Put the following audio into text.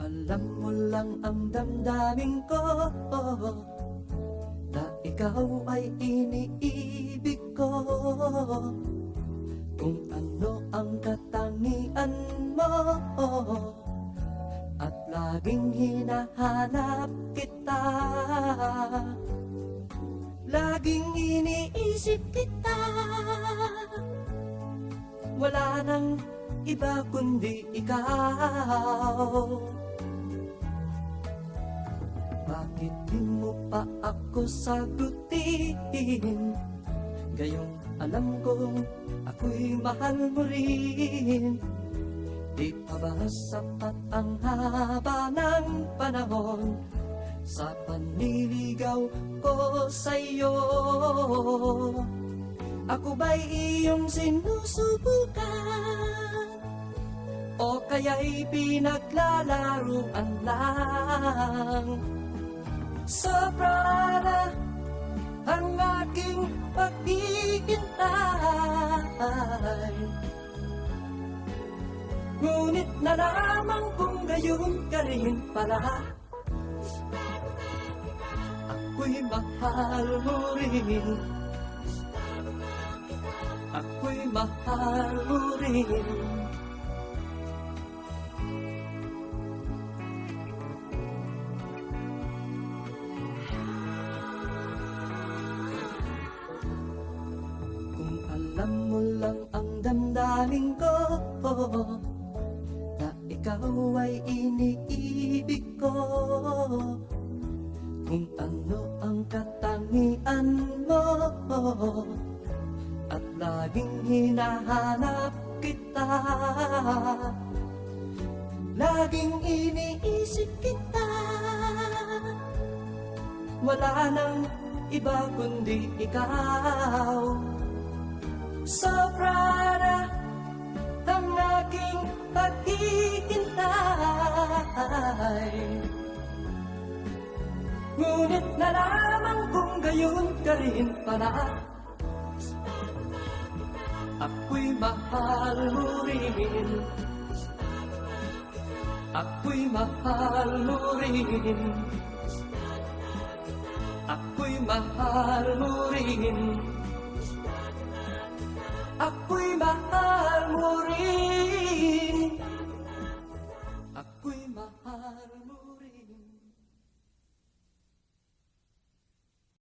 alam mo lang ang damdamin ko, na ikaw ay iniibig ko. Kung ano ang katangian mo, at laging hinahanap kita. Laging iniisip kita, wala nang iba kundi ikaw. Bakit di mo pa ako sagutin? Gayong alam kong ako'y mahal mo rin. Di pa ba sapat ang haba ng panahon sa panliligaw ko sa'yo? Ako ba'y iyong sinusubukan? O kaya'y pinaglalaruan lang? Sobra na ang aking paghihintay, ngunit nalaman kong gayon ka rin pala. Ako'y mahal mo rin, ako'y mahal mo rin. Kung alam mo lang ang damdamin ko, na ikaw ay iniibig ko. Kung ano ang katangian mo, at laging hinahanap kita. Laging iniisip kita, wala nang iba kundi ikaw. Sobra na ang aking paghihintay, ngunit nalaman kong gayon ka rin pala. Ako'y mahal mo rin, ako'y mahal mo rin, ako'y mahal mo rin.